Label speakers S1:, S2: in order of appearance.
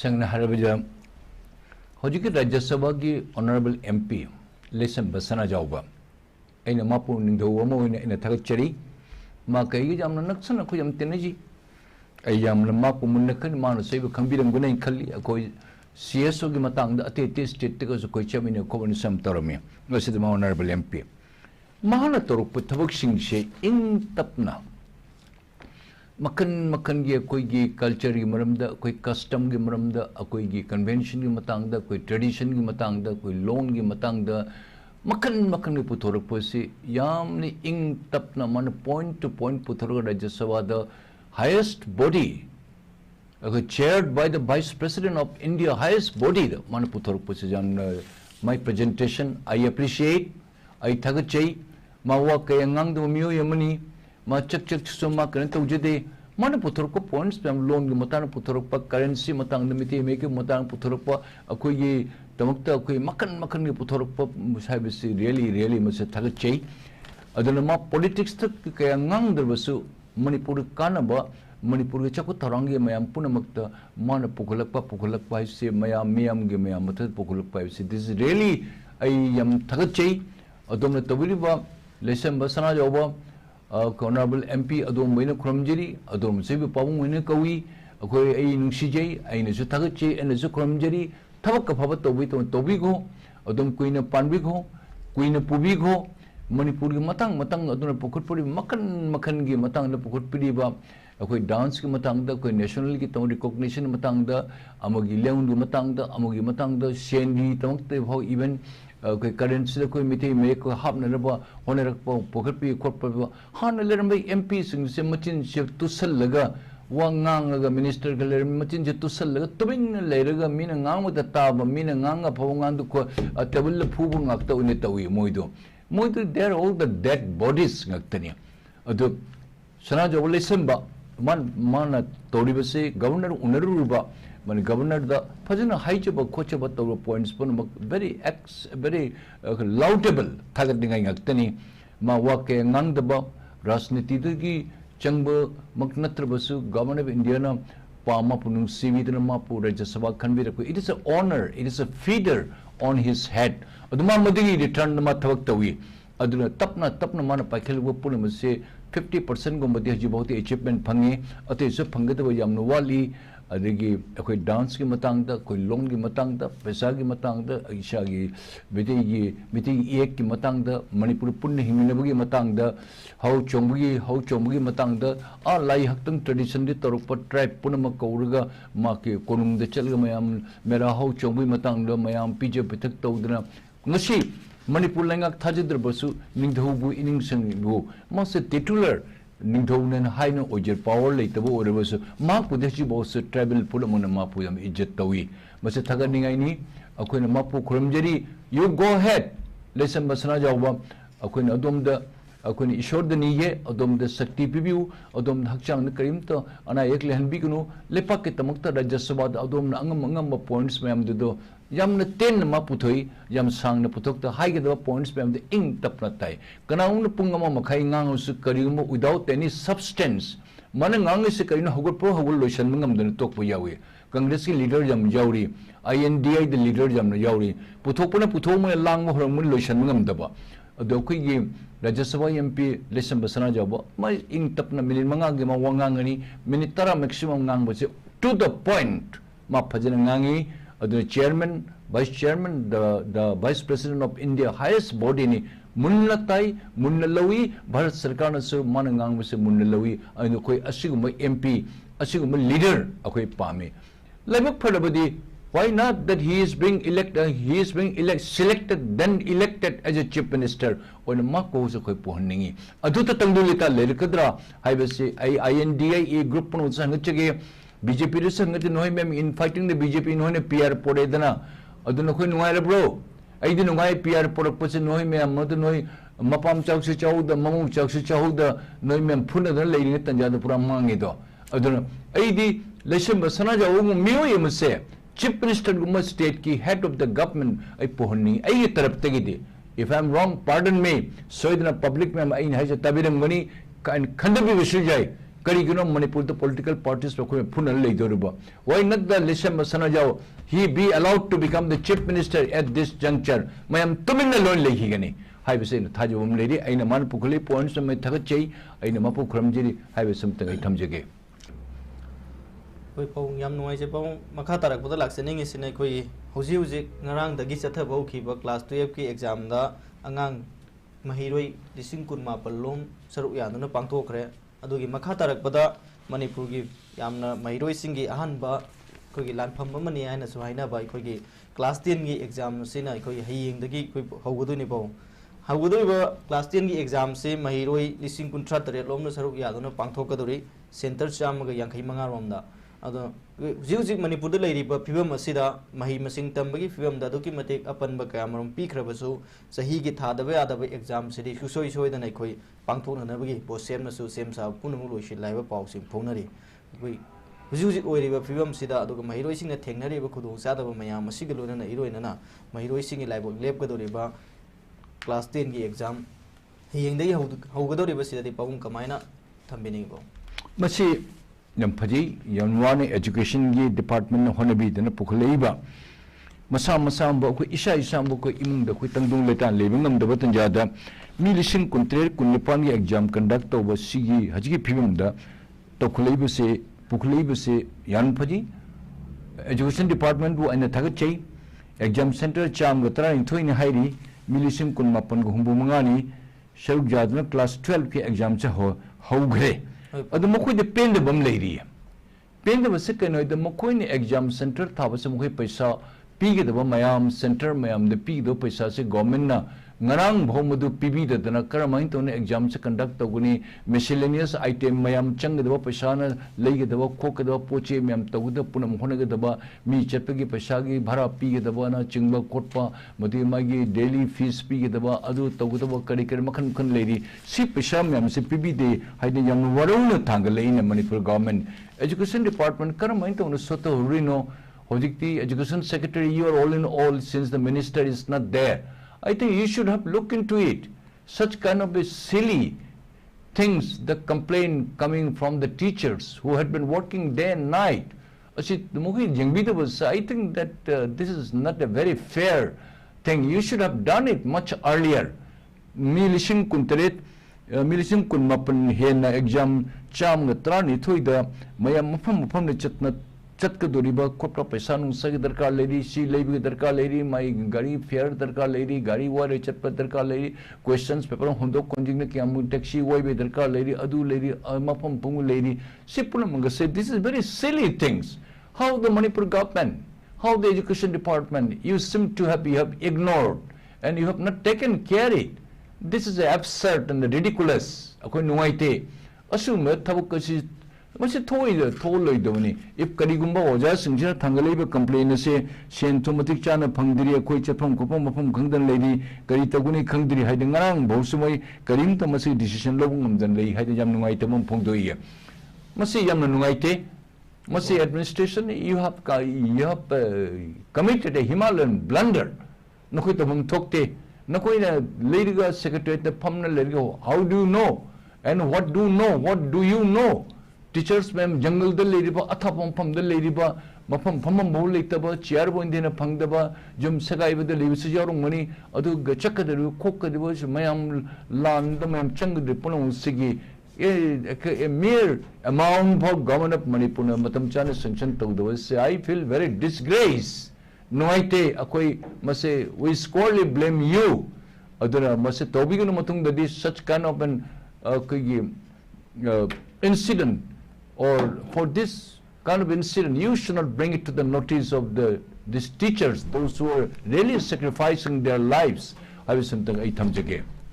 S1: संगना हरबजा होजिक राज्य सभा की ऑनरेबल एमपी लेसन बसना जाऊबा ऐना मापु निंदो अमा ओइना ऐना थागचरी मा कई जामना नक्सन अखो जाम तेनेजी ऐ जामना मापु मुन्नखन मानो सैब खंबिरम गुनै खल्ली अखोई सीएसओ की मतंग द अते स्टेट तक जो कोई चमिने खोबन सम तरमे वसिद मा ऑनरेबल एमपी महाना तोरप थबक सिंग से इन तपना मखन मखन की कोई की कल्चर की मरम द कोई कस्टम की मरम द कोई की कन्वेंशन की मतंग द कोई ट्रेडिशन की मतंग द कोई लोन की मतंग द मखन मखन की पुथोरक पोसे यामने इन तपना मन पॉइंट टू पॉइंट पुथोरक राज्य सभा the highest body chaired by the Vice President of India, highest body, man puthorok position. My presentation, I appreciate, I thagachai, ma wa kayangang do miyo yamani, ma chak suma kanto jede, man puthorok points, pam loan the matana puthorok pa currency matang the miti make matang puthorok pa akoy tamukta akoy makan puthorok pa musabisi really must thagachai. Adana politics tak kayangang there was manipur kanaba. Manipur के चको तरंगे मयाम पुनमक्त मान पुखलक से मयाम के मयाम मत पुखलक से this is really आई यम थगचै अदोम तबिरिबा लेसन बसना जावबा ऑनरेबल एमपी अदोम मैन खुरमजरी अदोम से पाबुं मैन कवी अखोय आई नुसिजै आइनसु थगचै एनसु खुरमजरी थबक फब तोबिगो अदोम कुइना पानबिगो कुइना पुबिगो मणिपुर की मतंग अदुना पुखटपुरी मखन की मतंग पुखटपिरिबा अखोई डांस की मतंग कोई नेशनल की तम रिकॉग्निशन मतंग अमगी लेउन की मतंग अमगी मतंग सेन की तमते भाव इवन कोई करेंसी कोई मिथे मेक हापनरबा होनरक पोखटपि खोटपा हान लेरम एमपी सिंग से मचिन से तुसलगा वांगांगा मिनिस्टर के लेरम मचिन से तुसलगा तुबिन लेरगा मीना ngang दा ताब मीना ngang फवंगान दु को टेबल फुबु ngakta उने तवी मोइदो there all the dead bodies ngaktani अदु सना जो लेसनबा माना तौरीबसे गवर्नर उनरुबा मन गवर्नर द फजना हाइजब खोचब तौर पॉइंट्स पन very laudable थागदिंगाय ngaktani मा वाके ngang राजनीति दगी चंग मकनत्रबसु गवर्नर ऑफ इंडिया ना पामा पुनु सीविदन मापु राज्य सभा खनबिरको it is a honour it is a feather on his head अदुमा मदगी रिटर्न मा थवक तवी अदुना तपना माना पाइखलबो पुनमसे 50% गुम्बदी हजी बहुत अचीवमेंट फंगे अतेसु फंगदब यामनो वाली अदगी अखोई डांस की मतंग द कोई लोन की मतंग द पैसा की मतंग द ईशा की मिति एक की मतंग द मणिपुर पुण्य हिमिनबगी मतंग द हाउ चोंबगी मतंग द आ लाई हक्तंग ट्रेडिशन दि तरुप ट्राइब पुनम कौरगा मा के कोनुंग द चलगा मयाम मेरा हाउ चोंबगी मतंग द मयाम पीजे पिथक तौदना ngasi मणिपुर लैंगाक थाजद्रबसु निंधौबु इनिंगसंगबु मासे टिटुलर निंधौनन हाइनो ओजर पावर लेतबो ओरबसु मा कुदेसी बोस ट्राइबल पुलमन मापु यम इज्जत तवी मसे थगनिंगाइनी अखोइन मापु खुरमजरी यू गो हेड लेसन बसना जावबा अखोइन अदोमद अखोइन ईश्वरदनी ये अदोमद शक्ति पिबिउ अदोम हकचांग करीमत अना एक लेहनबिगनु लेपाक के तमक्ता राज्य सभा अदोम अंगम पॉइंट्स मैम दो यामन तेन मा पुथोई याम सांगन पुथोक्ता हाइगदब पॉइंट्स मैम इंग तपना ताई कनाउन पुंगमा मखाई nganगसु करिगम विदाउट एनी सब्सटेंस मन nganगसे करिनो हगुल लोशन मंगमदन तोकपो यावे कांग्रेस की लीडर जम यावरी आईएनडीआई द लीडर जम यावरी पुथोकपना पुथोम लांग होरम लोशन मंगमदबा अदोखिगी राज्यसभा एमपी लेसन बसना जाबो मा इंग तपना मिनिट मंगा गे मा वांगांगनी मिनिट 10 मैक्सिमम ngangbसे टू द पॉइंट मा फजन ngangi the chairman vice chairman the vice president of India highest body ni munna lawi bharat sarkar na su manangang se munna lawi aino koi asiguma mp asiguma leader akoi pame laibak phalabadi why not that he is being selected then elected as a chief minister on ma ko se koi pohningi adu ta tangdulita lerikadra haibase INDI group no sangachege BJP संगत नोय मैम in fighting the BJP नोने PR पोरेदना अदुन खोय नुगाय bro आइदि नुगाय PR पोरकपसे नोय मैम मद नोय मपाम चाउसे चाउ द ममु चाउसे चाउ द नोय मैम फुन द लेरिने तंजाद पुरा मांगे दो अदुन आइदि लेसन बसना जाउ मियो यमसे चीफ मिनिस्टर गुम स्टेट की हेड ऑफ द गवर्नमेंट आई पोहनी आई तरफ तगिदि if I am wrong pardon me सोइदना पब्लिक मैम आई हाइज तबिरंगनी खंडबि विसु जाय Karigino Manipur the political parties why not the Lisham Sanajao he be allowed to become the chief minister at this juncture? Mayam Tumin alone Higani. I was saying Tajum lady, I know Manpukuli points to my Tagache, I know Mapu Kramjiri, I was something I come jagay.
S2: We pong yam noise upon Makatarak for the Laxening is in a quay, Hosi Narang the Gisata Boki, class 2 exam the Angang Mahiroi, the Sinkun Mapalum, Saruyana Pantokre, Adugi Makatarak Bada, Manipur Yamna Mahiroi Singi Ahanba, Kogi Land Pamani and Suhaina by Kogi, class 10 exam Sina, Koi Haying the Gig, Hogudunibo. How would we class 10 exam say Mahiroi, Lissing Contractor, Lomna Saruyana Pantokadori, Center Chamaga Yankai Mangaronda. Zik Manipur the lady, but Pivum Masida, Mahi Masing Tambagi, Film the documentic upon Bakaram, Pikrabasu, Sahigi Tada, the other exam city, who saw so than I quay, Pangton and Navigi, Posem Sam Sa, Punamulu, she live pause in Ponari. We use it over Pivum Sida, my racing a tenary, could Sada Mayam, Sigalun and Heroina, my racing live of Lepkadoriba, class 10 exam. He in the Hogadori City, Pavum Kamina, Tambinigo.
S1: Masi. Yampaji, Yanwani Education Department Honabi, then a Pukaleba. Masam Masambo, Isha Isambo, Imung the Quitandung Letan, living on the Batanjada, Milishin Kuntre, Kunipani exam conductor was Sigi, Haji Pimunda, Tokulebuse, Pukalebuse, Yanpaji, Education Department, and the Tagache, Exam Center, Cham, Gatra, in Twin Heidi, Milishin Kunmapan Humbumangani, Shau Jadna, class 12 exam Chaho, how grey. The Mokoi the pain the bum lady. Pain the second, the Mokoi exam center, Tabasam Pesa, Pig the Mayam Center, Mayam, the Pig do Pesa, Gomena, Narang Homodu Pibi, the Nakaramainton exams conduct the Guni, miscellaneous item, Mayam Chang the Pesana, Leg the Coca the Poche, Mayam Taguda Punam Honagaba, Mi Chepegi Pesagi, Bara Pig the Bana, Chingba Kotpa, Madimagi, daily fees Pig the Adu Taguda Karikar Makan lady, Si Peshamam, Si Pibi de hiding young Varuna Tangale in Manipur government. Education Department, Karamainton Soto Rino, Hojikti, Education Secretary, you are all in all since the minister is not there. I think you should have looked into it. Such kind of a silly things, the complaint coming from the teachers who had been working day and night. I think that this is not a very fair thing. You should have done it much earlier. Milishin Kuntaret, Milishin Kunmapan Hena exam Cham Natrani Tuida, Mayam Mupam the Chatnat. Chatkaduriba, Kopra Pesanu, Sagidarka lady, she label Darka lady, my Gari Fair Darka lady, Gari Water Chatpa Darka lady, questions, Pepper Hondo Konjing Kiamu Taxi, Waibe Darka lady, Adu lady, Mapam Pungu lady, Sipulamanga said, this is very silly things. How the Manipur government, how the education department, you seem to have ignored and you have not taken care of it. This is absurd and ridiculous. Assume Tabukasi. What's it toy the toll if Karigumba Oja Sinja Tangaleba complain say Shentomatic Chana Pangdiria Koichapum Kupum Kundan lady, Karitaguni Kandri hiding around Bosumai, Karim Tamasi decision logum than lay Hidajam Nuaitamum Pondoia. Masi Yamanuaite, Masi administration, you have committed a Himalayan blunder. Nokutabum Tokte, Nakoina Lady Secretary the Pumna Lego. How do you know? And what do you know? What do you know? Teachers ma'am jungle the lady ba athapam pam the lady ba mapam pamam bol leitaba chair bo indina phangdaba jum sagai ba the lebi sijarung mani adu gachaka the kokka the was mayam land the ma'am chung the punong sigi a mere amount of government of Manipur matam chana sanction to the I feel very disgrace noite akoi mase we squarely blame you aduna mase tobigun matung that is such kind of an incident or for this kind of incident, you should not bring it to the notice of these teachers, those who are really sacrificing their lives. I will something I